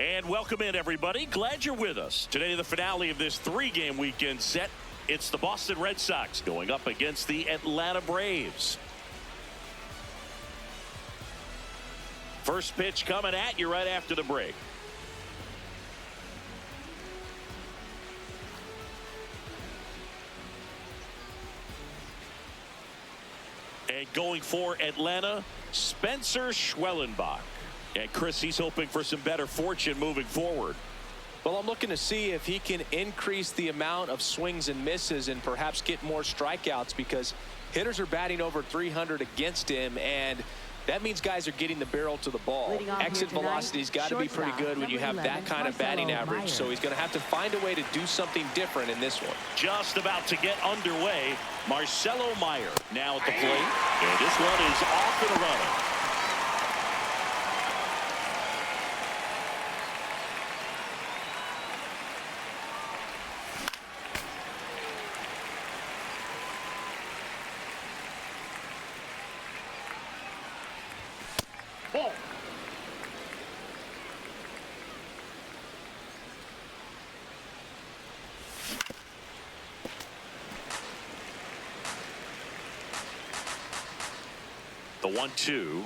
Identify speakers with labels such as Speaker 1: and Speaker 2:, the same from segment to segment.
Speaker 1: And welcome in, everybody. Glad you're with us. Today, the finale of this three-game weekend set. It's the Boston Red Sox going up against the Atlanta Braves. First pitch coming at you right after the break. And going for Atlanta, Spencer Schwellenbach. And Chris, he's hoping for some better fortune moving forward.
Speaker 2: Well, I'm looking to see if he can increase the amount of swings and misses and perhaps get more strikeouts, because hitters are batting over 300 against him, and that means guys are getting the barrel to the ball. Exit velocity's got to be pretty good when you have that kind of batting average, so he's going to have to find a way to do something different in this one.
Speaker 1: Just about to get underway, Marcelo Meyer now at the plate, and this one is off and running. Ball. The 1-2.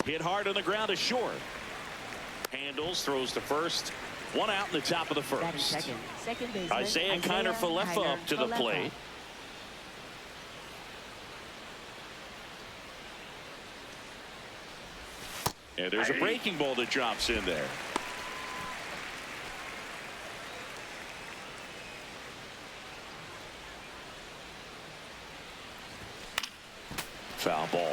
Speaker 1: Hit hard on the ground is short. Handles, throws to first. One out in the top of the first.
Speaker 3: Second baseman,
Speaker 1: Isaiah Kiner-Falefa up to the plate. And there's a breaking ball that drops in there. Foul ball.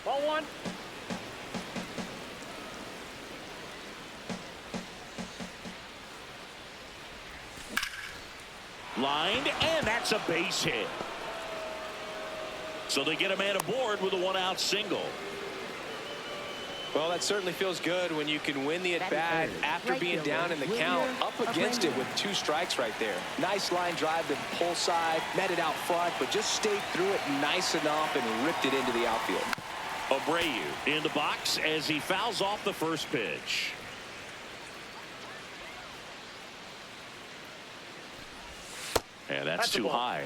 Speaker 1: Ball one. Lined, and that's a base hit. So they get a man aboard with a one-out single.
Speaker 2: Well, that certainly feels good when you can win the at-bat after being down in the count, up against it with 2 strikes right there. Nice line drive to the pull side, met it out front, but just stayed through it nice enough and ripped it into the outfield.
Speaker 1: Abreu in the box as he fouls off the first pitch. And that's too high.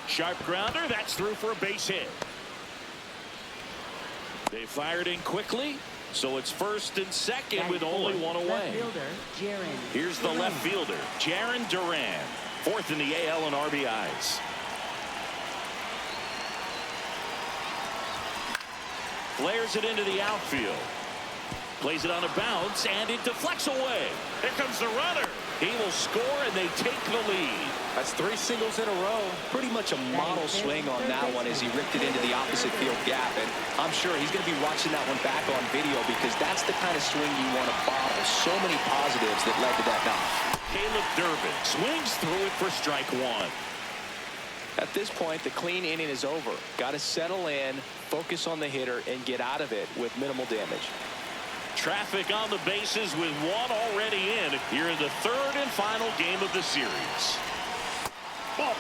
Speaker 1: Sharp grounder, that's through for a base hit. They fired in quickly, so it's first and second with only one away. Here's the left fielder, Jarren Duran, fourth in the AL in RBIs. Flares it into the outfield. Plays it on a bounce, and it deflects away. Here comes the runner. He will score, and they take the lead.
Speaker 2: That's 3 singles in a row. Pretty much a model swing on that one as he ripped it into the opposite field gap. And I'm sure he's going to be watching that one back on video, because that's the kind of swing you want to bottle. So many positives that led to that knock.
Speaker 1: Caleb Durbin swings through it for strike one.
Speaker 2: At this point, the clean inning is over. Got to settle in, focus on the hitter, and get out of it with minimal damage.
Speaker 1: Traffic on the bases with one already in here in the third and final game of the series.
Speaker 2: Ball.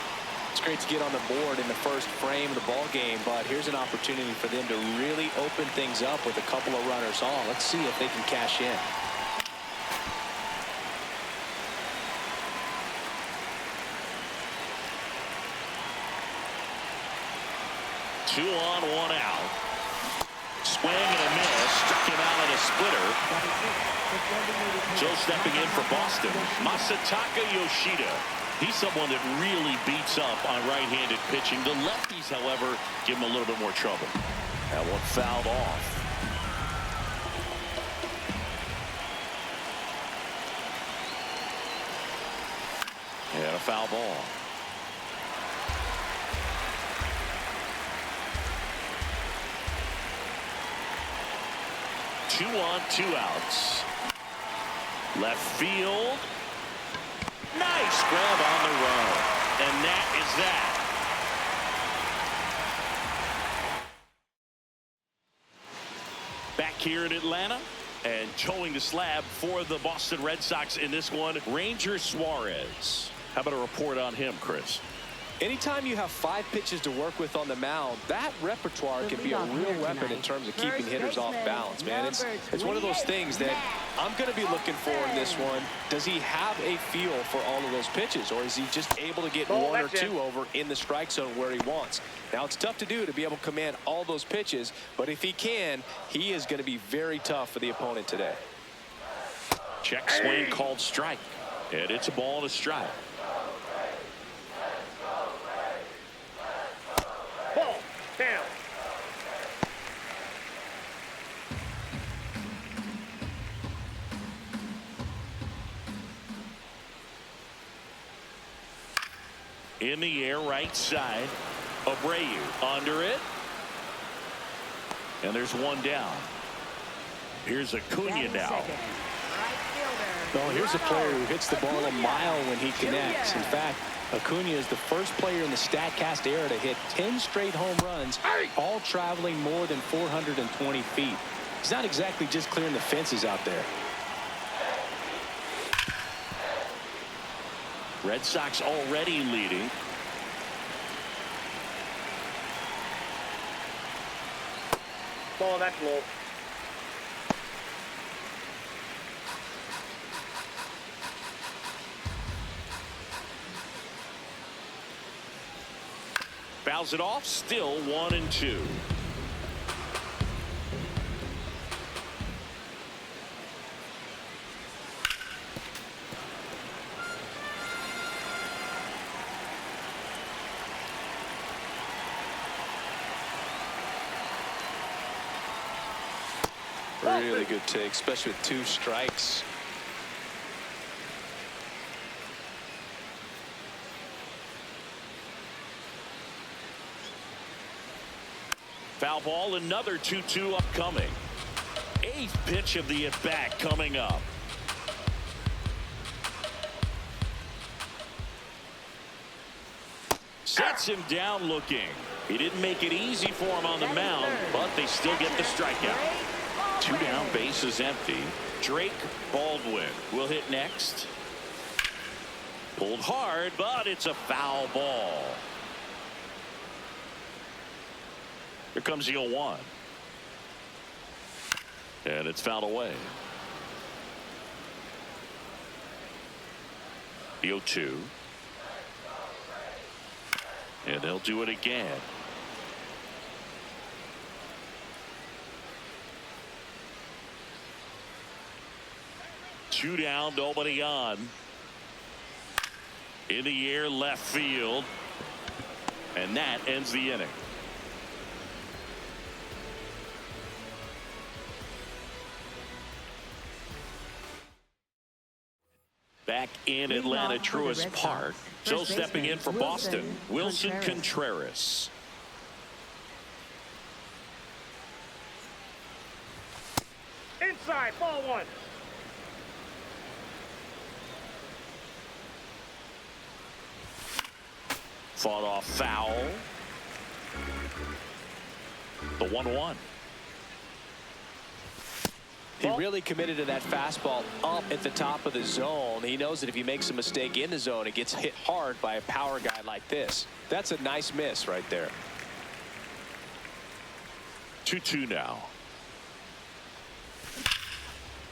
Speaker 2: It's great to get on the board in the first frame of the ball game, but here's an opportunity for them to really open things up with a couple of runners on. Let's see if they can cash in.
Speaker 1: Two on, one out. Swing and a miss. Struck him out on a splitter. So stepping in for Boston, Masataka Yoshida. He's someone that really beats up on right-handed pitching. The lefties, however, give him a little bit more trouble. That one fouled off. And a foul ball. 2 on, 2 outs. Left field. Nice grab on the run. And that is that. Back here in Atlanta. And towing the slab for the Boston Red Sox in this one, Ranger Suarez. How about a report on him, Chris?
Speaker 2: Anytime you have 5 pitches to work with on the mound, that repertoire can be a real weapon in terms of keeping hitters off balance, man. It's one of those things that I'm going to be looking for in this one. Does he have a feel for all of those pitches, or is he just able to get 1 or 2 over in the strike zone where he wants? Now, it's tough to do to be able to command all those pitches, but if he can, he is going to be very tough for the opponent today.
Speaker 1: Check swing called strike, and it's a ball and a strike.
Speaker 3: Down.
Speaker 1: In the air, right side. Abreu under it. And there's 1 down. Here's Acuna now.
Speaker 4: Well, here's a player who hits the ball a mile when he connects. In fact, Acuna is the first player in the StatCast era to hit 10 straight home runs, all traveling more than 420 feet. He's not exactly just clearing the fences out there.
Speaker 1: Red Sox already leading.
Speaker 3: Ball, that's low.
Speaker 1: Fouls it off, still 1 and 2.
Speaker 2: Really good take, especially with 2 strikes.
Speaker 1: Foul ball, another 2-2 upcoming. 8th pitch of the at-bat coming up. Sets him down looking. He didn't make it easy for him on the mound, but they still get the strikeout. 2 down, base is empty. Drake Baldwin will hit next. Pulled hard, but it's a foul ball. Here comes the 0-1. And it's fouled away. The 0-2. And they'll do it again. Two down, nobody on. In the air, left field. And that ends the inning. Back in Atlanta, Truist Park. So stepping in for Boston, Wilson Contreras.
Speaker 3: Inside, ball 1.
Speaker 1: Fought off foul. The 1-1.
Speaker 2: He really committed to that fastball up at the top of the zone. He knows that if he makes a mistake in the zone, it gets hit hard by a power guy like this. That's a nice miss right there.
Speaker 1: 2-2 now.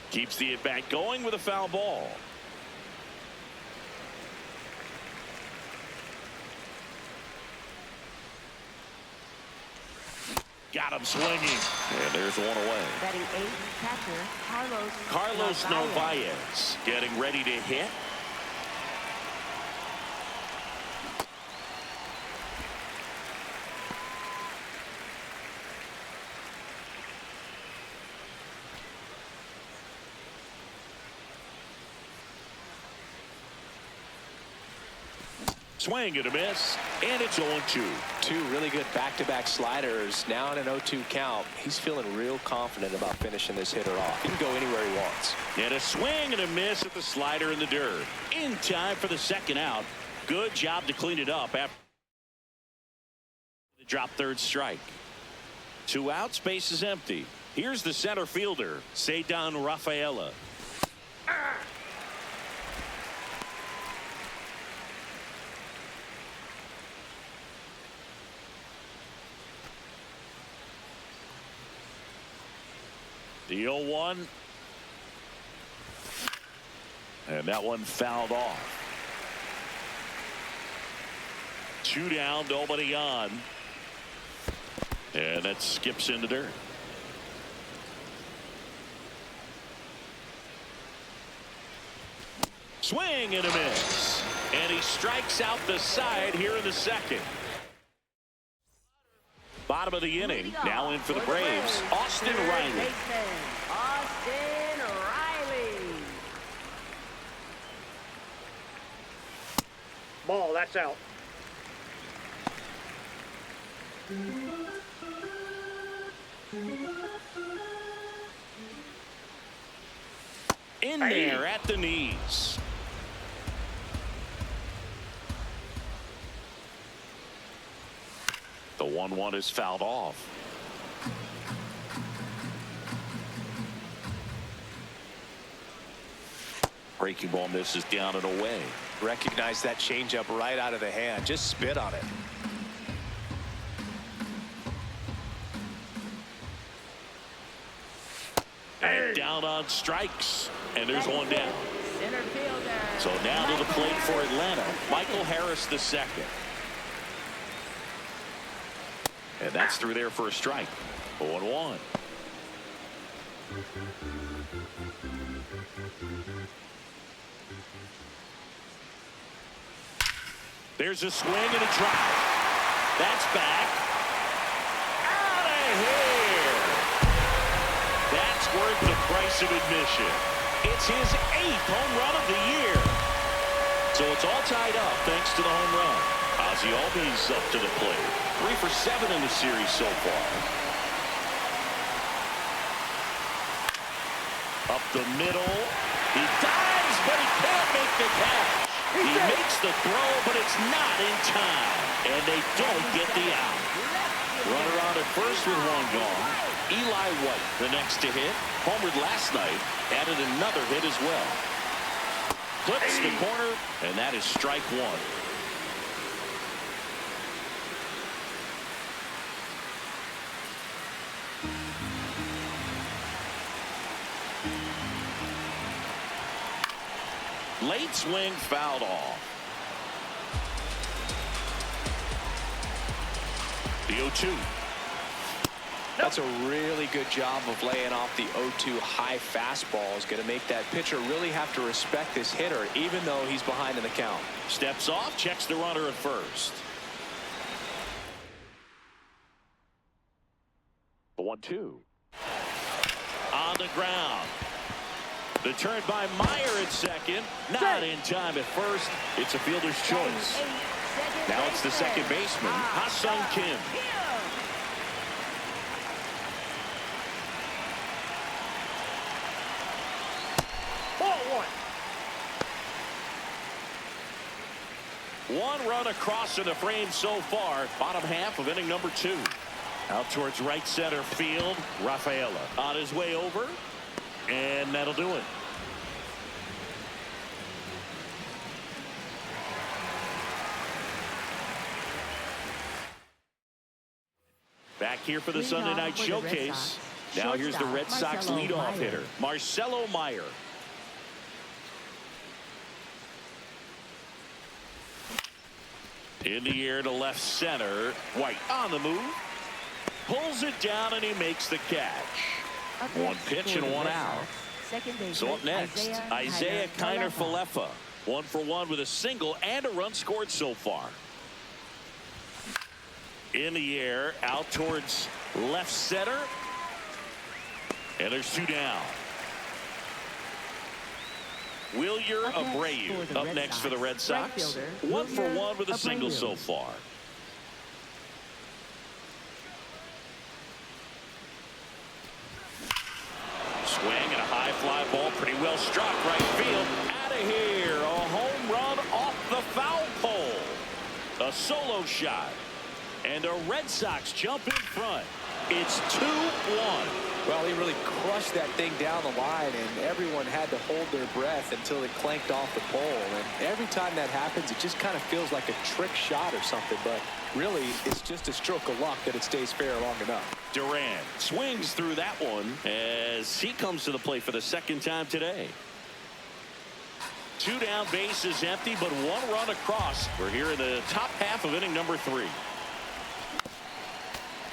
Speaker 1: Keeps the at-bat going with a foul ball. Got him swinging. And there's one away.
Speaker 5: Batting 8th, catcher
Speaker 1: Carlos Narvaez getting ready to hit. Swing and a miss, and it's 0-2.
Speaker 2: Two really good back-to-back sliders. Now in an 0-2 count. He's feeling real confident about finishing this hitter off. He can go anywhere he wants.
Speaker 1: And a swing and a miss at the slider in the dirt. In time for the second out. Good job to clean it up after the drop third strike. 2 outs, base is empty. Here's the center fielder, Ceddanne Rafaela. The 0-1. And that one fouled off. 2 down, nobody on. And that skips in the dirt. Swing and a miss. And he strikes out the side here in the second. Bottom of the inning. Now in for the Braves, Austin Riley.
Speaker 5: Austin Riley.
Speaker 3: Ball, that's out.
Speaker 1: In there at the knees. The 1-1 is fouled off. Breaking ball misses down and away.
Speaker 2: Recognize that changeup right out of the hand. Just spit on it.
Speaker 1: And down on strikes. And there's one down.
Speaker 5: Center fielder.
Speaker 1: So now to the plate for Atlanta, Michael Harris the second. And that's through there for a strike. 0-1. There's a swing and a drive. That's back. Out of here. That's worth the price of admission. It's his 8th home run of the year. So it's all tied up thanks to the home run. Ozzie Albies up to the plate. 3 for 7 in the series so far. Up the middle. He dives, but he can't make the catch. He makes the throw, but it's not in time. And they don't get the out. Runner on at first with one gone. Eli White, the next to hit. Homered last night. Added another hit as well. Clips the corner, and that is strike one. Late swing fouled off. The 0-2.
Speaker 2: That's a really good job of laying off the 0-2 high fastball. Is going to make that pitcher really have to respect this hitter, even though he's behind in the count.
Speaker 1: Steps off, checks the runner at first. The 1-2. On the ground. The turn by Meyer at second. Not in time at first. It's a fielder's choice. Now it's the second baseman, Ha-Sung Kim.
Speaker 3: Ball 1.
Speaker 1: One run across in the frame so far. Bottom half of inning number 2. Out towards right center field. Rafaela on his way over. And that'll do it. Back here for the Sunday night showcase. Now here's the Red Sox leadoff hitter, Marcelo Meyer. In the air to left center. White on the move. Pulls it down and he makes the catch. One pitch and one out. So up next, Isaiah Kiner-Falefa. 1 for 1 with a single and a run scored so far. In the air, out towards left center. And there's 2 down. Wilyer
Speaker 5: Up next
Speaker 1: Abreu
Speaker 5: for the
Speaker 1: up
Speaker 5: Red
Speaker 1: next for the
Speaker 5: Sox,
Speaker 1: Red Sox.
Speaker 5: right fielder,
Speaker 1: 1 for
Speaker 5: Wilyer
Speaker 1: 1 with a single
Speaker 5: Abreu.
Speaker 1: so far. Swing and a high fly ball, pretty well struck, right field. Out of here, a home run off the foul pole. A solo shot, and the Red Sox jump in front. It's 2-1.
Speaker 2: Well, he really crushed that thing down the line, and everyone had to hold their breath until it clanked off the pole. And every time that happens, it just kind of feels like a trick shot or something. But really, it's just a stroke of luck that it stays fair long enough.
Speaker 1: Duran swings through that one as he comes to the plate for the second time today. 2 down, bases empty, but 1 run across. We're here in the top half of inning number 3.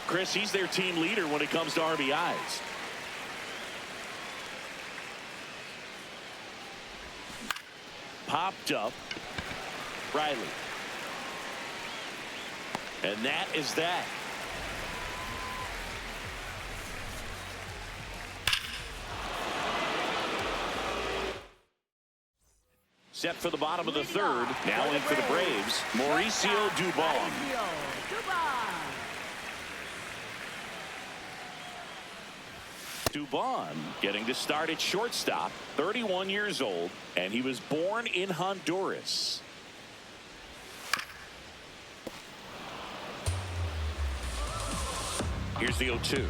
Speaker 1: Chris, he's their team leader when it comes to RBIs. Popped up. Riley. And that is that. Set for the bottom of the third. Now in for the Braves, Mauricio Dubon. Dubon getting to start at shortstop, 31 years old, and he was born in Honduras. Here's the 0-2.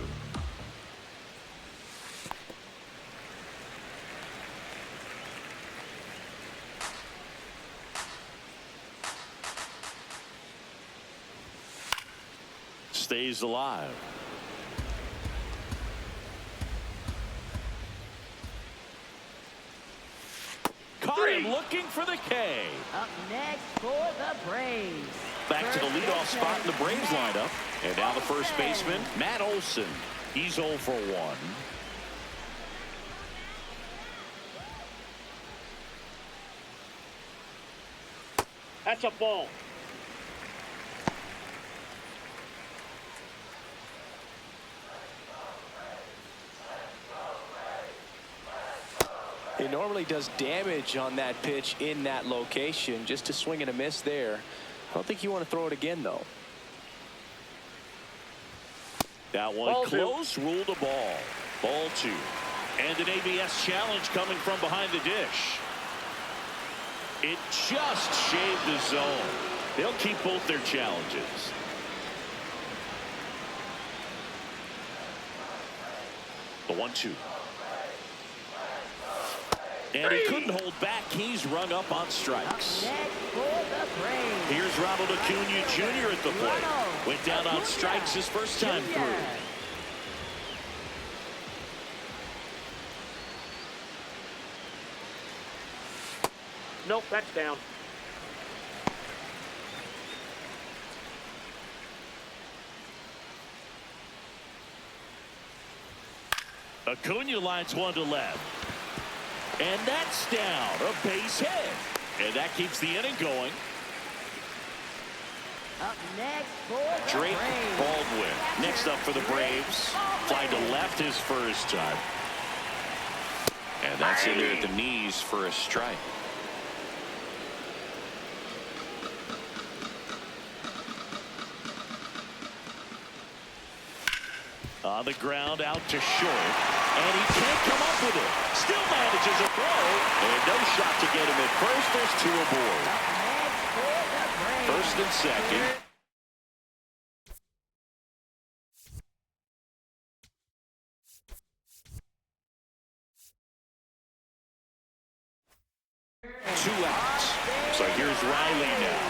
Speaker 1: Stays alive. Caught him looking for the K.
Speaker 5: Up next for the Braves.
Speaker 1: Back to the leadoff spot in the Braves lineup. And now the first baseman, Matt Olson. He's 0 for 1.
Speaker 3: That's a ball.
Speaker 2: He normally does damage on that pitch in that location. Just a swing and a miss there. I don't think you want to throw it again, though.
Speaker 1: That one
Speaker 3: Ball
Speaker 1: close, ruled a ball. Ball 2. And an ABS challenge coming from behind the dish. It just shaved the zone. They'll keep both their challenges. The 1-2. And he couldn't hold back. He's rung up on strikes. Here's Ronald Acuna Jr. at the plate. Went down on strikes his first time through.
Speaker 3: Nope, that's down.
Speaker 1: Acuna lines one to left. And that's down. A base hit. And that keeps the inning going.
Speaker 5: Up next for the
Speaker 1: Drake
Speaker 5: Braves.
Speaker 1: Baldwin. Next up for the Braves. Fly to left his first time. And that's in there at the knees for a strike. On the ground out to short. And he can't come up with it. Still manages a throw. And no shot to get him at first. There's 2 aboard.
Speaker 5: Up next for the Braves.
Speaker 1: First and second. Two outs. So here's Riley now.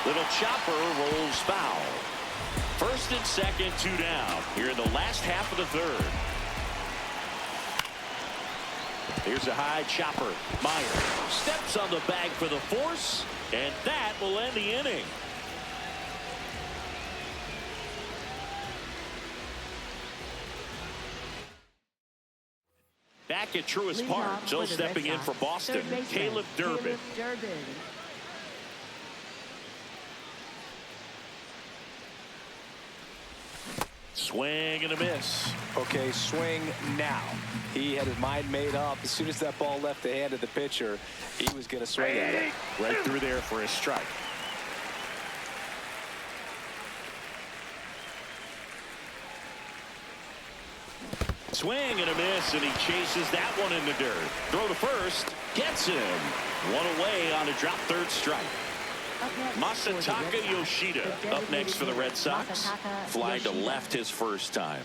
Speaker 1: Little chopper rolls foul. First and second, 2 down. Here in the last half of the third. Here's a high chopper. Meyer steps on the bag for the force, and that will end the inning. Back at Truist
Speaker 5: Leading
Speaker 1: Park,
Speaker 5: off
Speaker 1: Joe
Speaker 5: for the
Speaker 1: stepping
Speaker 5: Red
Speaker 1: in for
Speaker 5: Sox,
Speaker 1: Boston,
Speaker 5: third baseman,
Speaker 1: Caleb Durbin. Swing and a miss.
Speaker 2: Okay, swing now. He had his mind made up. As soon as that ball left the hand of the pitcher, he was going to swing at it.
Speaker 1: Right through there for a strike. Swing and a miss, and he chases that one in the dirt. Throw to first. Gets him. One away on a drop third strike. Masataka Yoshida up next for the Red Sox. Flying to left his first time.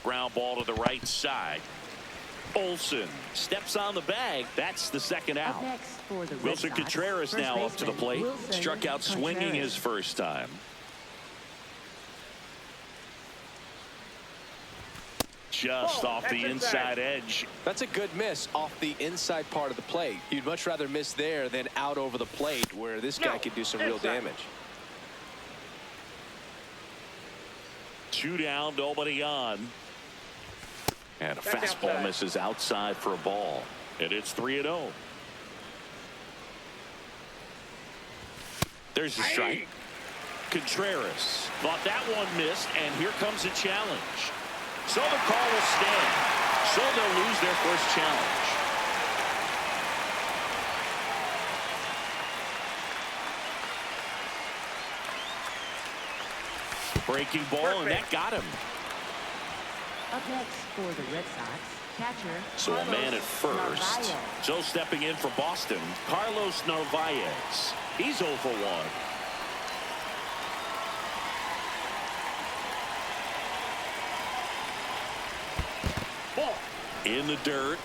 Speaker 1: Ground ball to the right side. Olsen steps on the bag. That's the second out. Wilson Contreras now up to the plate. Struck out swinging his first time. Just off the inside edge.
Speaker 2: That's a good miss off the inside part of the plate. You'd much rather miss there than out over the plate where this guy could do some real damage.
Speaker 1: 2 down, nobody on. And a fastball misses outside for a ball. And it's 3-0. There's the strike. Contreras thought that one missed, and here comes a challenge. So the call will stand. So they'll lose their first challenge. Breaking ball, and that got him.
Speaker 5: Up next for the Red Sox, catcher.
Speaker 1: So a man at first.
Speaker 5: Narvaez.
Speaker 1: So stepping in for Boston, Carlos Narvaez. He's 0 for 1. Ball in the dirt.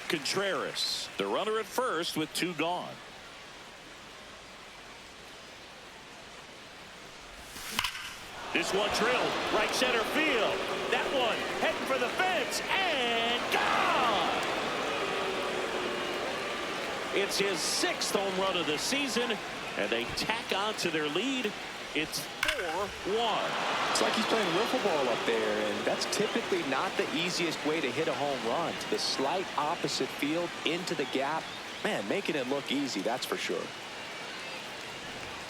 Speaker 1: Contreras, the runner at first with 2 gone. This one drilled right center field. That one heading for the fence and gone. It's his 6th home run of the season, and they tack on to their lead. It's 4-1.
Speaker 2: It's like he's playing wiffle ball up there, and that's typically not the easiest way to hit a home run. To the slight opposite field, into the gap. Man, making it look easy, that's for sure.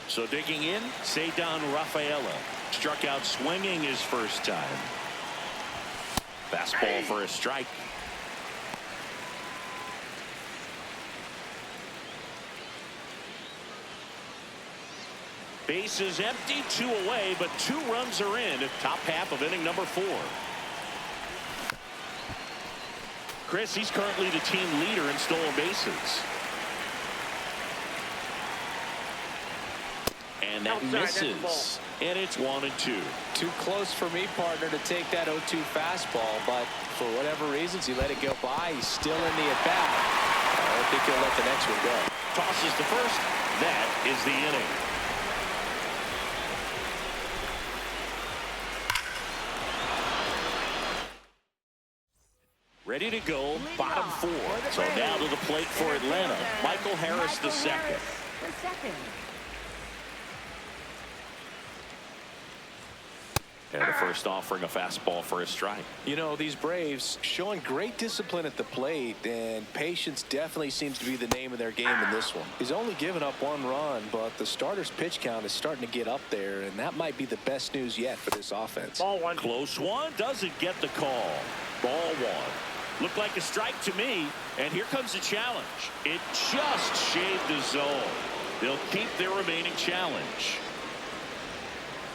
Speaker 1: So digging in, Ceddanne Rafaela. Struck out swinging his first time. Fastball for a strike. Bases empty, 2 away, but 2 runs are in at top half of inning number 4. Chris, he's currently the team leader in stolen bases. And that misses. And it's 1-2.
Speaker 2: Too close for me, partner, to take that 0-2 fastball, but for whatever reasons, he let it go by. He's still in the at-bat. I don't think he'll let the next one go.
Speaker 1: Tosses to first. That is the inning. Ready to go, bottom 4. So now to the plate for Atlanta, Michael Harris the second. And the first offering a fastball for a strike.
Speaker 2: You know, these Braves showing great discipline at the plate, and patience definitely seems to be the name of their game in this one. He's only given up 1 run, but the starter's pitch count is starting to get up there, and that might be the best news yet for this offense.
Speaker 3: Ball 1.
Speaker 1: Close one, doesn't get the call. Ball 1. Looked like a strike to me, and here comes the challenge. It just shaved the zone. They'll keep their remaining challenge.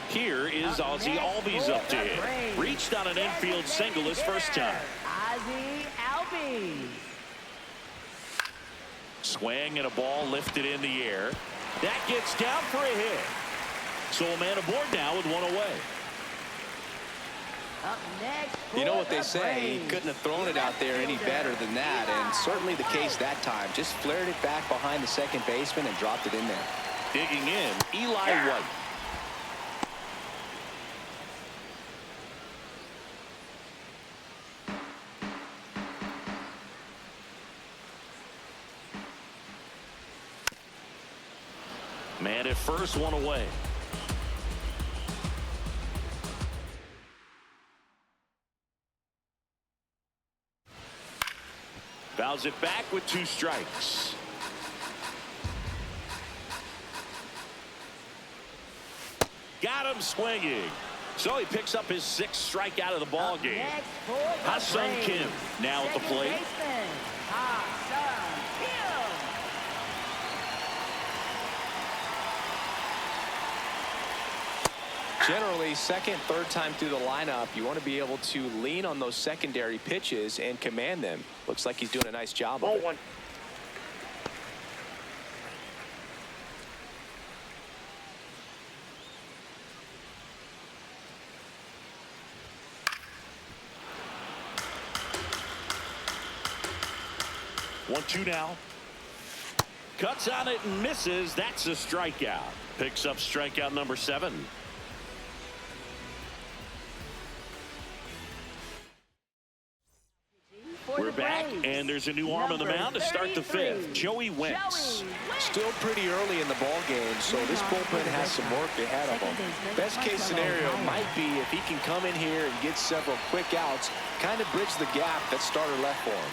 Speaker 1: Here is Ozzy Albies up to hit. Reached on an infield single his first time.
Speaker 5: Ozzy Albies.
Speaker 1: Swing and a ball lifted in the air. That gets down for a hit. So a man aboard now with one away.
Speaker 5: Up next,
Speaker 2: You know what
Speaker 5: for
Speaker 2: they
Speaker 5: the
Speaker 2: say, he
Speaker 5: Braves,
Speaker 2: couldn't have thrown it out there any better than that, and certainly the case that time. Just flared it back behind the second baseman and dropped it in there.
Speaker 1: Digging in, Eli White. Man at first, one away. Fouls it back with 2 strikes. Got him swinging. So he picks up his 6th strikeout of the ball
Speaker 5: Up
Speaker 1: game.
Speaker 5: next for the
Speaker 1: Ha-Sung
Speaker 5: Braves,
Speaker 1: Kim now at the
Speaker 5: second
Speaker 1: plate.
Speaker 5: baseman, Ha-Sung Kim.
Speaker 2: Generally, second, third time through the lineup, you want to be able to lean on those secondary pitches and command them. Looks like he's doing a nice job of
Speaker 3: Ball
Speaker 2: it.
Speaker 3: 1.
Speaker 1: One, 2 now. Cuts on it and misses. That's a strikeout. Picks up strikeout number 7.
Speaker 5: For
Speaker 1: We're
Speaker 5: the
Speaker 1: back,
Speaker 5: Braves,
Speaker 1: and there's a new arm on the
Speaker 5: number
Speaker 1: mound to start the 5th.
Speaker 5: 33,
Speaker 1: Joey Wentz.
Speaker 5: Joey Wentz.
Speaker 2: Still pretty early in the ball game, so this bullpen has some work ahead of them. Best case scenario might be if he can come in here and get several quick outs, kind of bridge the gap that starter left for him.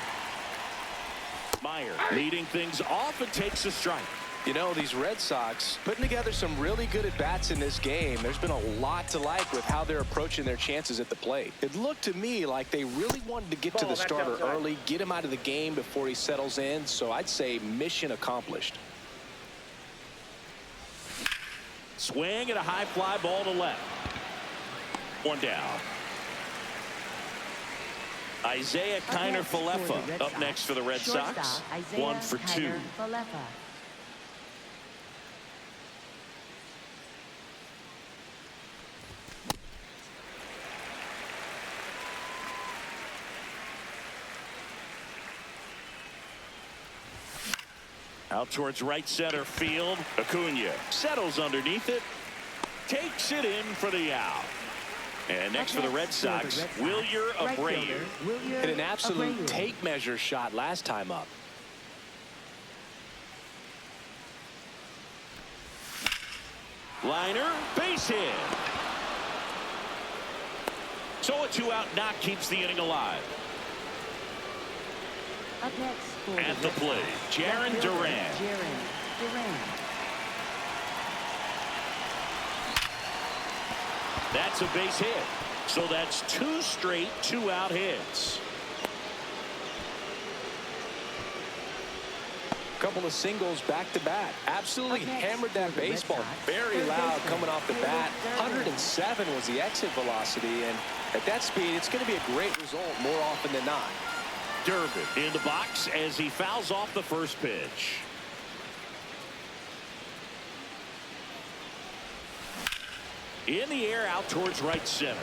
Speaker 1: Meyer leading things off and takes a strike.
Speaker 2: You know, these Red Sox putting together some really good at-bats in this game. There's been a lot to like with how they're approaching their chances at the plate. It looked to me like they really wanted to get to the
Speaker 3: Ball, that's
Speaker 2: starter
Speaker 3: outside.
Speaker 2: early, get him out of the game before he settles in, so I'd say mission accomplished.
Speaker 1: Swing and a high fly ball to left. One down. Isaiah Kiner Falefa up next for the Red Sox. 1 for 2. Out towards right center field. Acuna settles underneath it. Takes it in for the out. And next for the Red Sox, Wilyer Abreu.
Speaker 2: Hit an absolute tape measure shot last time up.
Speaker 1: Liner, base hit. So a 2-out knock keeps the inning alive.
Speaker 5: Up next for
Speaker 1: At the
Speaker 5: Red
Speaker 1: plate,
Speaker 5: Sox,
Speaker 1: Jarren
Speaker 5: left fielder,
Speaker 1: Duran.
Speaker 5: Jarren Duran.
Speaker 1: That's a base hit. So that's 2 straight 2-out hits.
Speaker 2: Couple of singles back to back. Absolutely hammered that baseball. Very loud coming off the bat. 107 was the exit velocity, and at that speed, it's going to be a great result more often than not.
Speaker 1: Durbin in the box as he fouls off the first pitch. In the air out towards right center.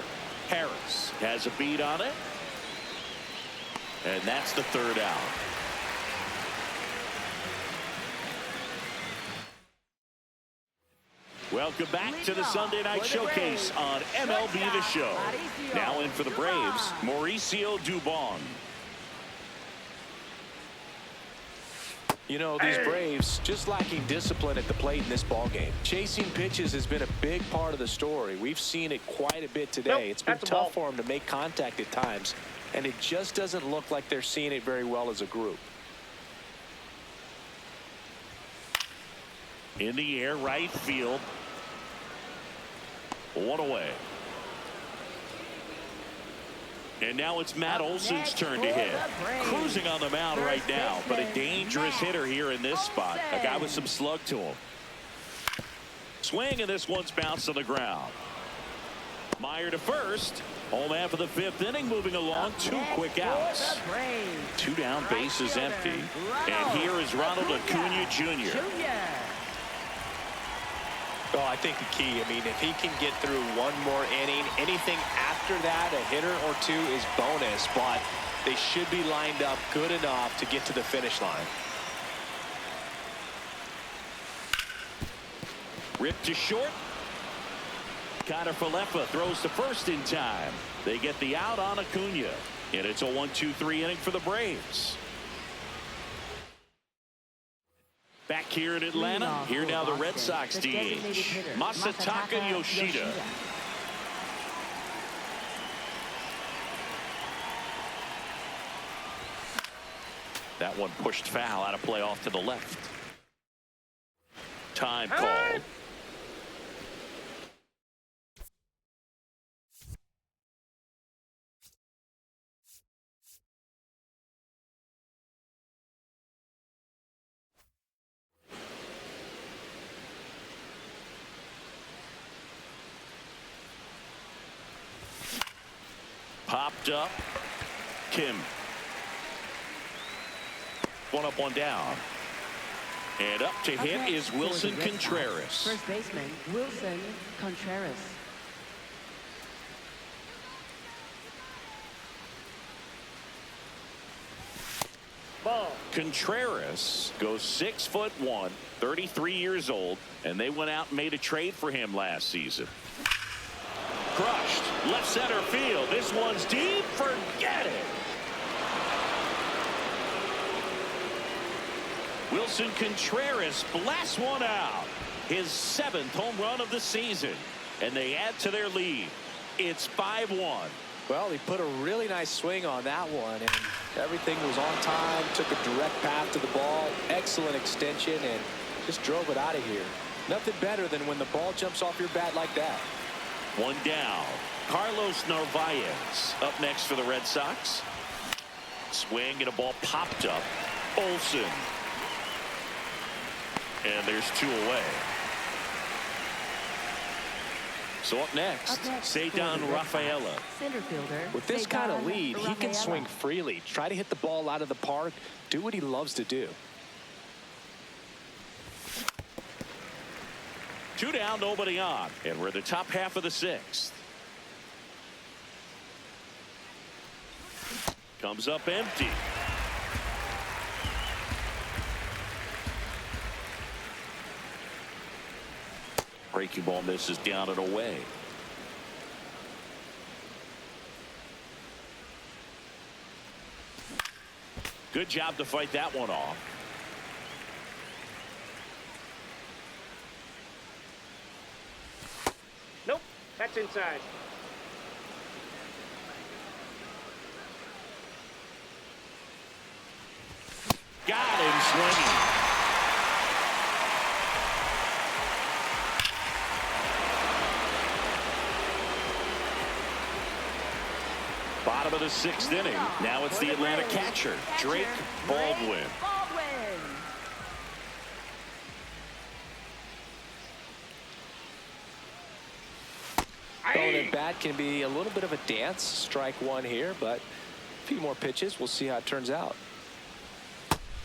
Speaker 1: Harris has a beat on it. And that's the 3rd out. Welcome back to the Sunday Night Showcase on MLB The Show. Now in for the Braves, Mauricio Dubon.
Speaker 2: You know, these Braves just lacking discipline at the plate in this ball game. Chasing pitches has been a big part of the story. We've seen it quite a bit today.
Speaker 3: Nope,
Speaker 2: it's been
Speaker 3: that's a ball.
Speaker 2: tough for them to make contact at times, and it just doesn't look like they're seeing it very well as a group.
Speaker 1: In the air, right field. 1 away. And now it's Matt Olson's turn to hit. Cruising on the mound right now, but a dangerous hitter here in this spot. A guy with some slug to him. Swing, and this one's bounced on the ground. Meyer to first. Home half of the 5th inning, moving along. 2 quick outs. 2 down, bases empty. And here is Ronald Acuna Jr.
Speaker 2: Well, I think the key, I mean, if he can get through one more inning, anything after that, a hitter or 2 is bonus, but they should be lined up good enough to get to the finish line.
Speaker 1: Ripped to short. Connor Falefa throws to first in time. They get the out on Acuna. And it's a 1-2-3 inning for the Braves. Back here in Atlanta, here now the Red Sox DH, Masataka Yoshida. That one pushed foul, out of play off to the left. Time called. Popped up. Kim. One up, one down. And up to hit is Wilson Contreras.
Speaker 5: First baseman, Wilson Contreras.
Speaker 3: Ball.
Speaker 1: Contreras goes 6'1", 33 years old, and they went out and made a trade for him last season. Crushed. Left center field. This one's deep. Forget it. Wilson Contreras blasts one out. His 7th home run of the season. And they add to their lead. It's 5-1.
Speaker 2: Well, he put a really nice swing on that one, and everything was on time. Took a direct path to the ball. Excellent extension, and just drove it out of here. Nothing better than when the ball jumps off your bat like that.
Speaker 1: One down. Carlos Narvaez up next for the Red Sox. Swing and a ball popped up. Olson. And there's 2 away. So up next, Ceddanne Rafaela.
Speaker 5: Center fielder.
Speaker 2: With this kind of
Speaker 5: Ceddanne
Speaker 2: lead, he can
Speaker 5: Rafaela.
Speaker 2: swing freely. Try to hit the ball out of the park. Do what he loves to do.
Speaker 1: 2 down, nobody on. And we're the top half of the 6th. Comes up empty. Breaking ball misses down and away. Good job to fight that one off.
Speaker 3: Nope, that's inside.
Speaker 1: Got him swinging. Bottom of the 6th inning. Now it's the Atlanta catcher, Drake Baldwin.
Speaker 2: Throwing it bat can be a little bit of a dance. Strike 1 here, but a few more pitches. We'll see how it turns out.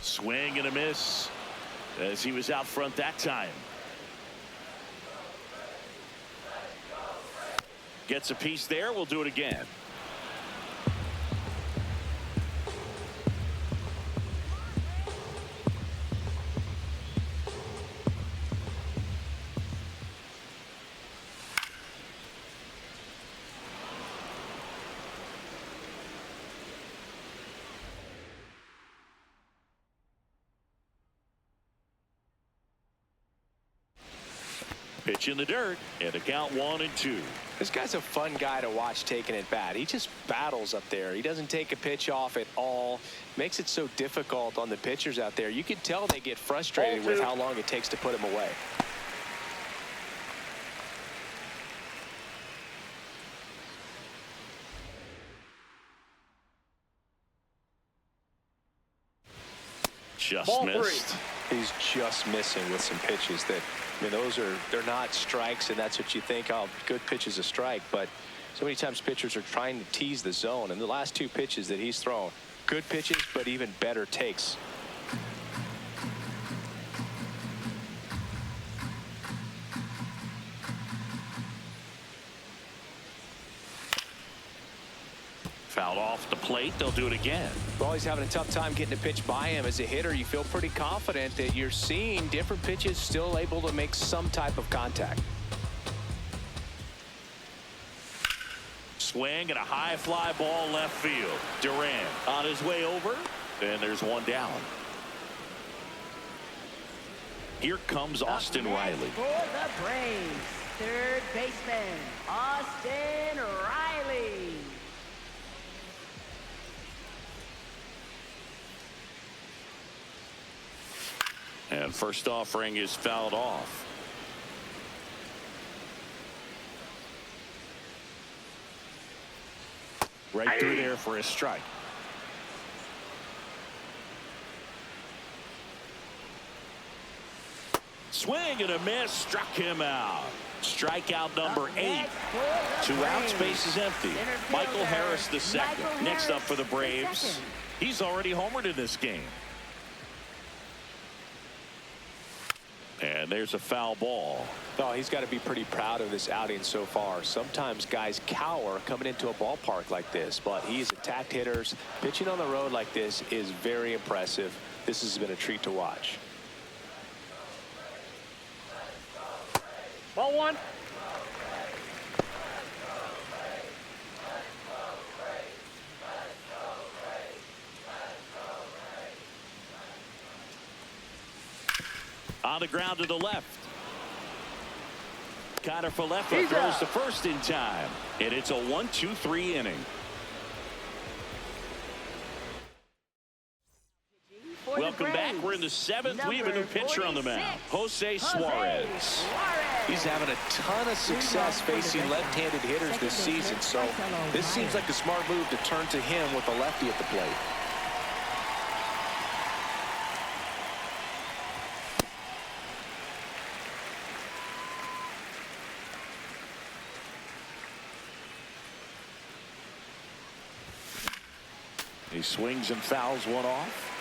Speaker 1: Swing and a miss as he was out front that time. Gets a piece there. We'll do it again. Pitch in the dirt, and a count 1-2.
Speaker 2: This guy's a fun guy to watch taking at bat. He just battles up there. He doesn't take a pitch off at all. Makes it so difficult on the pitchers out there. You can tell they get frustrated with how long it takes to put him away.
Speaker 1: Just
Speaker 3: Ball
Speaker 1: missed.
Speaker 2: He's just missing with some pitches that, I mean, they're not strikes, and that's what you think, oh, good pitch is a strike. But so many times pitchers are trying to tease the zone, and the last two pitches that he's thrown, good pitches, but even better takes.
Speaker 1: Fouled off the plate. They'll do it again.
Speaker 2: Well, he's having a tough time getting a pitch by him. As a hitter, you feel pretty confident that you're seeing different pitches still able to make some type of contact.
Speaker 1: Swing and a high fly ball left field. Durant on his way over, and there's one down. Here comes Austin Riley.
Speaker 5: For the Braves, third baseman, Austin Riley.
Speaker 1: And first offering is fouled off. Right through there for a strike. Swing and a miss, struck him out. Strikeout number 8. 2 outs, base is empty. Michael Harris the second. Next up for the Braves. He's already homered in this game. And there's a foul ball.
Speaker 2: Oh, he's got to be pretty proud of this outing so far. Sometimes guys cower coming into a ballpark like this, but he's attacked hitters. Pitching on the road like this is very impressive. This has been a treat to watch.
Speaker 3: Ball 1.
Speaker 1: On the ground to the left. Connor Falefa throws the first in time. And it's a 1-2-3 inning. Welcome back. We're in the 7th. We have a new pitcher on the mound. Jose Suarez.
Speaker 2: He's having a ton of success facing left-handed hitters this season, so this seems like a smart move to turn to him with a lefty at the plate.
Speaker 1: He swings and fouls one off.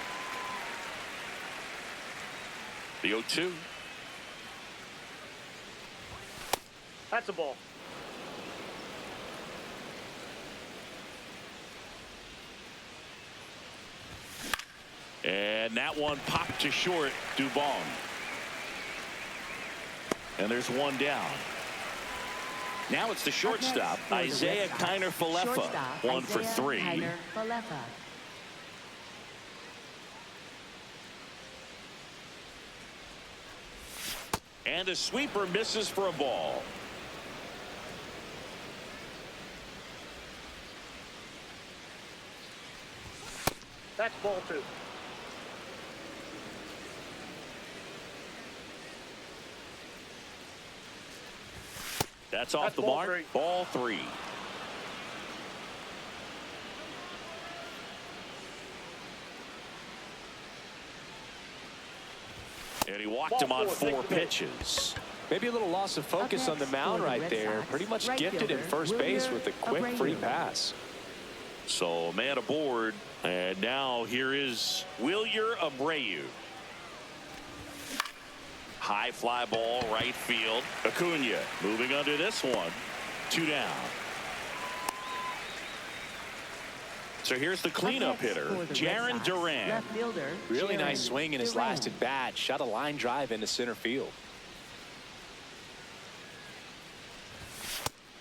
Speaker 1: The 0-2.
Speaker 3: That's a ball.
Speaker 1: And that one popped to short. Dubon. And there's one down. Now it's the shortstop, Isaiah Kiner Falefa. 1 for 3. And a sweeper misses for a ball.
Speaker 3: That's ball 2.
Speaker 1: That's off the
Speaker 3: ball
Speaker 1: mark.
Speaker 3: 3.
Speaker 1: Ball 3. And he walked him on 4 pitches.
Speaker 2: Maybe a little loss of focus on the mound right there. Pretty much gifted him first base with a quick free pass.
Speaker 1: So a man aboard. And now here is Wilyer Abreu. High fly ball right field. Acuna moving under this one. 2 down. So here's the cleanup hitter, Jarren Duran.
Speaker 2: Really nice swing in his last at bat. Shot a line drive into center field.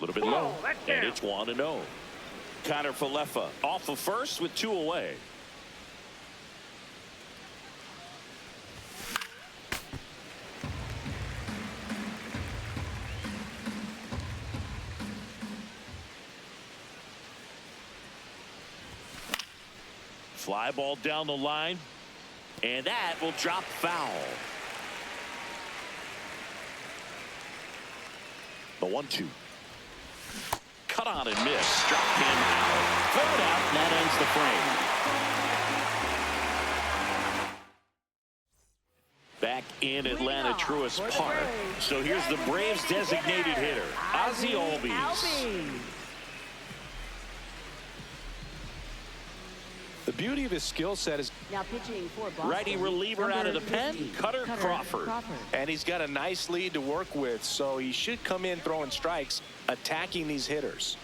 Speaker 1: A little bit low, and it's 1-0. Connor Falefa off of first with 2 away. Fly ball down the line, and that will drop foul. The 1-2. Cut on and miss. Struck him out. Third out, and that ends the frame. in Atlanta Truist Park. So here's the Braves designated hitter, Ozzie Albies.
Speaker 2: The beauty of his skill set is
Speaker 5: Now pitching for Boston.
Speaker 1: Righty reliever out of the pen,
Speaker 5: 50,
Speaker 1: Cutter Crawford.
Speaker 2: and he's got a nice lead to work with, so he should come in throwing strikes, attacking these hitters.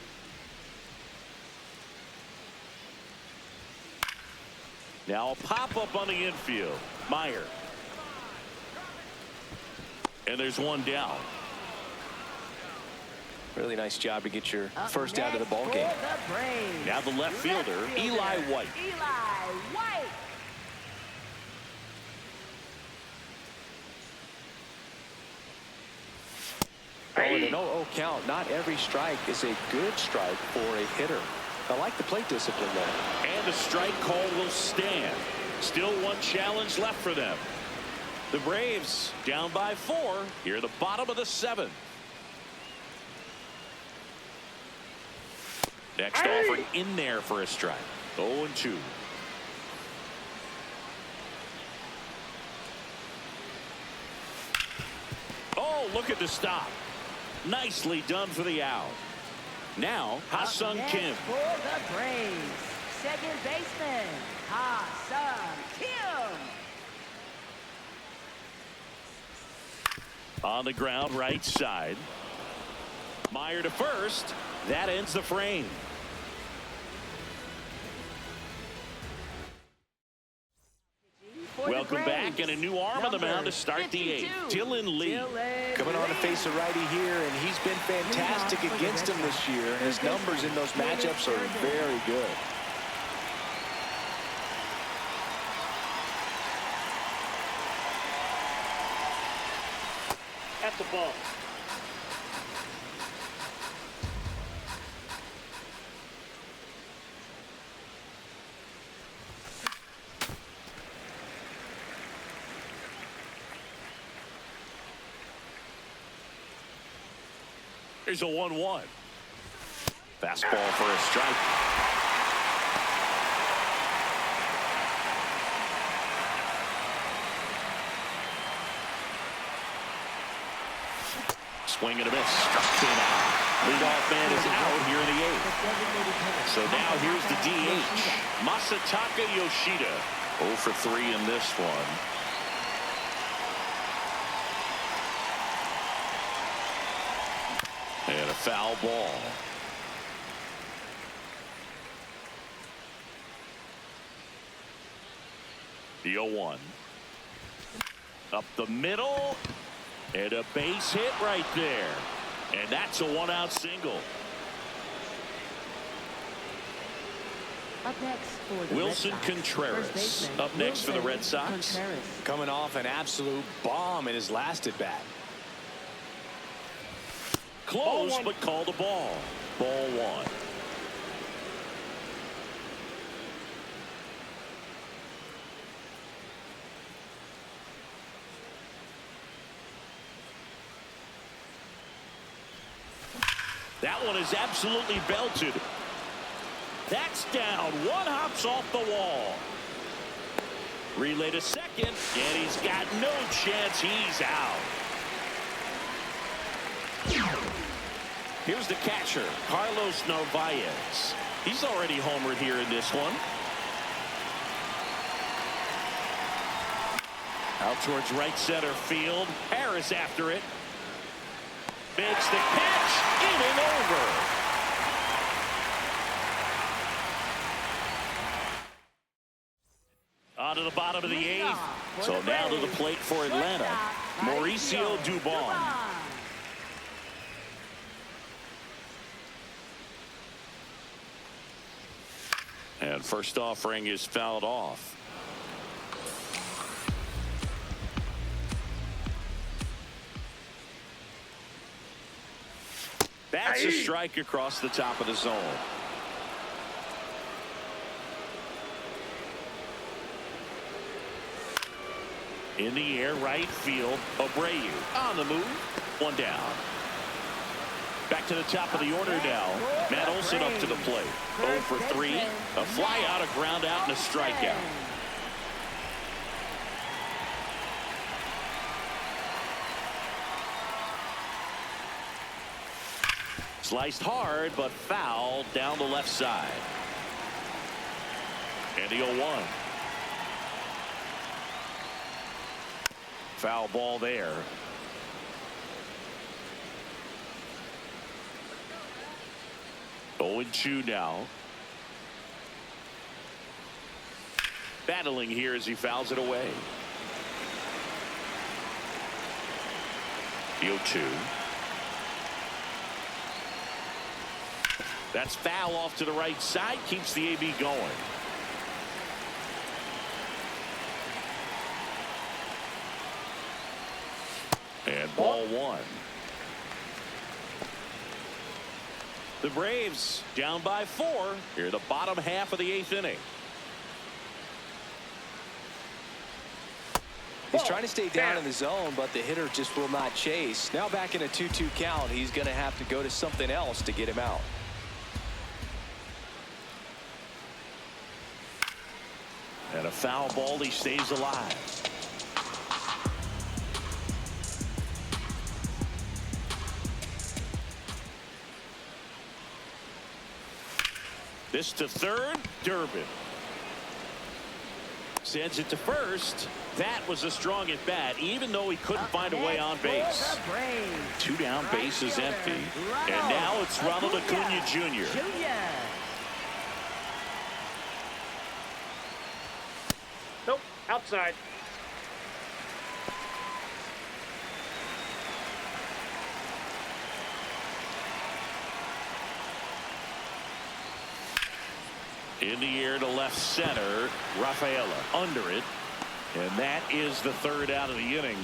Speaker 1: Now a pop-up on the infield. Meyer. And there's one down.
Speaker 2: Really nice job to get your
Speaker 5: Up
Speaker 2: first out of the
Speaker 5: next
Speaker 2: ball
Speaker 5: for
Speaker 2: game.
Speaker 5: the Braves.
Speaker 1: Now the left fielder, Eli White.
Speaker 5: Eli White.
Speaker 2: Oh, in an 0-0 count, not every strike is a good strike for a hitter. I like the plate discipline there.
Speaker 1: And the strike call will stand. Still one challenge left for them. The Braves down by 4 here at the bottom of the 7th. Next offering in there for a strike. 0-2. Oh, look at the stop. Nicely done for the out. Now, Ha-Sung
Speaker 5: Up
Speaker 1: Kim.
Speaker 5: next for the Braves. Second baseman, Ha-Sung Kim.
Speaker 1: On the ground, right side. Meyer to first. That ends the frame.
Speaker 5: For the
Speaker 1: Welcome back,
Speaker 5: Braves,
Speaker 1: and a new arm on the mound to start the
Speaker 5: 52,
Speaker 1: 8th. Dylan Lee.
Speaker 2: Coming on to face a righty here, and he's been fantastic against him this year. His numbers in those matchups are very good.
Speaker 3: That's a ball.
Speaker 1: Here's a 1-1. Fastball for a strike. Swing and a miss. Struck him out. Leadoff man is out here in the 8th. So now here's the DH. Masataka Yoshida. 0 for 3 in this one. And a foul ball. The 0-1. Up the middle. And a base hit right there. And that's a 1-out single.
Speaker 5: Up next for the
Speaker 1: Wilson
Speaker 5: Red Sox,
Speaker 1: Contreras
Speaker 5: first baseman,
Speaker 1: up next for the Red Sox.
Speaker 5: Contreras.
Speaker 2: Coming off an absolute bomb in his last at bat.
Speaker 1: Close, but called a ball. Ball 1. That one is absolutely belted. That's down. One hops off the wall. Relay to second, and he's got no chance. He's out. Here's the catcher, Carlos Narvaez. He's already homered here in this one. Out towards right center field. Harris after it. Makes the catch. In and over. On to the bottom of the 8th. So now to the plate for Atlanta, Mauricio Dubon. And first offering is fouled off. That's a strike across the top of the zone. In the air, right field. Abreu on the move. One down. Back to the top of the order now. Matt Olson up to the plate. 0 for 3. A fly out, a ground out, and a strikeout. Sliced hard, but foul down the left side. And the 0-1. Foul ball there. Oh, 0-2 now. Battling here as he fouls it away. The 0-2. That's foul off to the right side. Keeps the AB going. And ball 1. The Braves down by 4 here the bottom half of the 8th inning.
Speaker 2: He's trying to stay down in the zone, but the hitter just will not chase. Now back in a 2-2 count, he's going to have to go to something else to get him out.
Speaker 1: And a foul ball, he stays alive. This to third, Durbin. Sends it to first. That was a strong at bat, even though he couldn't find a way on base. 2 down, base is empty. And now it's Ronald Acuna Jr.
Speaker 3: Nope, outside.
Speaker 1: In the air to left center, Rafaela under it. And that is the 3rd out of the inning.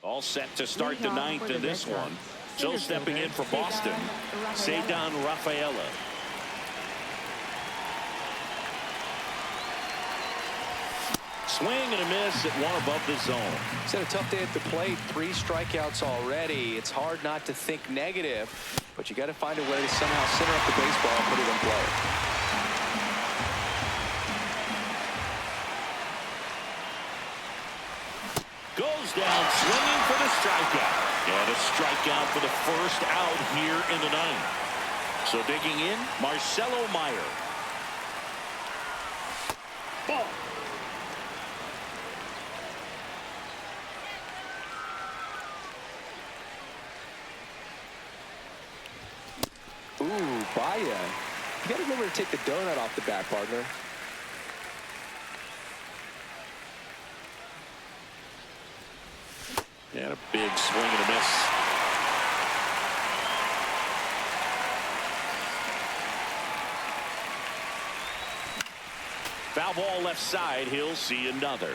Speaker 1: All set to start the 9th in this one. So stepping in for Boston, Cedar Rafaela. Swing and a miss at 1 above the zone.
Speaker 2: He's had a tough day at the plate. 3 strikeouts already. It's hard not to think negative, but you got to find a way to somehow center up the baseball and put it in play.
Speaker 1: Goes down swinging for the strikeout. And a strikeout for the first out here in the 9th. So digging in, Marcelo Meyer. Ball.
Speaker 2: Ooh, Baya. You got to remember to take the donut off the bat, partner.
Speaker 1: And a big swing and a miss. Foul ball left side. He'll see another.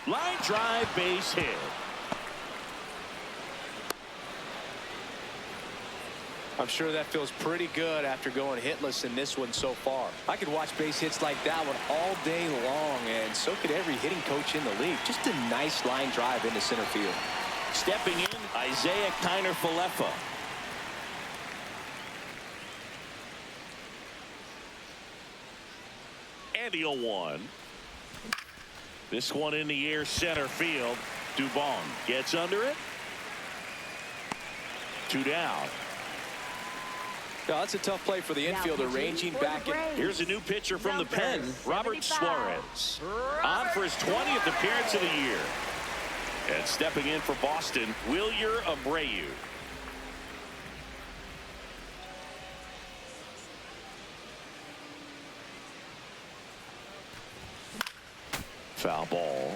Speaker 1: Line drive, base hit.
Speaker 2: I'm sure that feels pretty good after going hitless in this one so far. I could watch base hits like that one all day long, and so could every hitting coach in the league. Just a nice line drive into center field.
Speaker 1: Stepping in, Isaiah Kiner-Falefa. And the 0-1. This one in the air center field. Dubon gets under it. 2 down.
Speaker 2: No, that's a tough play for the infielder, ranging back in.
Speaker 1: Here's a new pitcher from the pen, Robert Suarez. On for his 20th appearance of the year. And stepping in for Boston, Wilyer Abreu. Foul ball.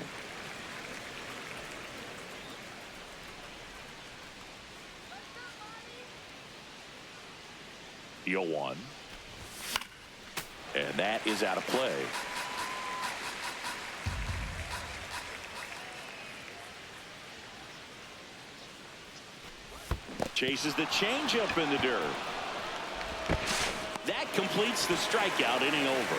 Speaker 1: The 0-1. And that is out of play. Chases the changeup in the dirt. That completes the strikeout, inning over.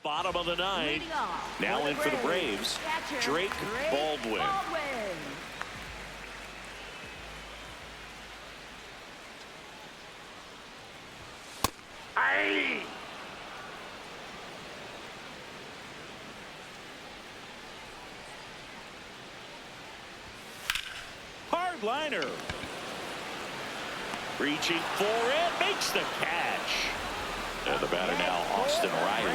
Speaker 1: Bottom of the 9th. Now in for the Braves, Drake Baldwin. Hey! Hard liner. Reaching for it, makes the catch. And the batter now, Austin Riley.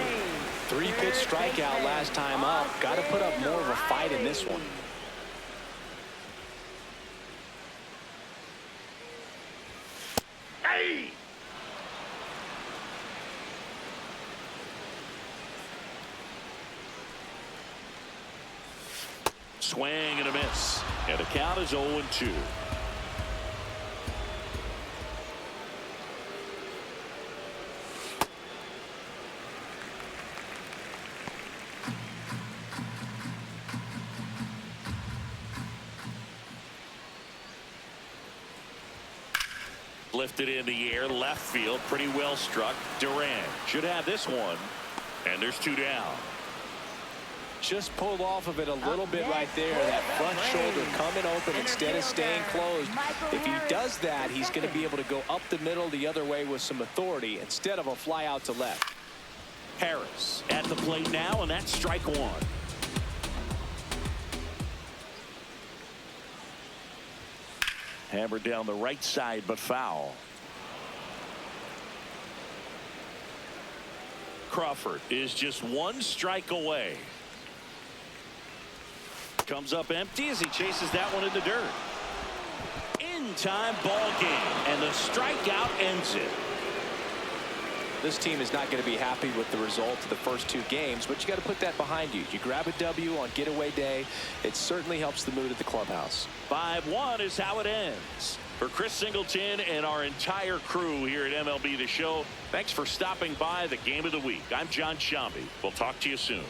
Speaker 2: 3-pitch strikeout last time up. Got to put up more of a fight in this one.
Speaker 1: Hey! Swing and a miss. And the count is 0-2. Lifted in the air, left field, pretty well struck. Duran should have this one. And there's 2 down.
Speaker 2: Just pulled off of it a little bit right there. That front shoulder coming open instead of staying closed. If he does that, he's going to be able to go up the middle the other way with some authority instead of a fly out to left.
Speaker 1: Harris at the plate now, and that's strike 1. Hammered down the right side, but foul. Crawford is just 1 strike away. Comes up empty as he chases that one in the dirt. In time ball game, and the strikeout ends it.
Speaker 2: This team is not going to be happy with the result of the first 2 games, but you got to put that behind you. You grab a W on getaway day. It certainly helps the mood at the clubhouse.
Speaker 1: 5-1 is how it ends. For Chris Singleton and our entire crew here at MLB The Show, thanks for stopping by the Game of the Week. I'm John Shambi. We'll talk to you soon.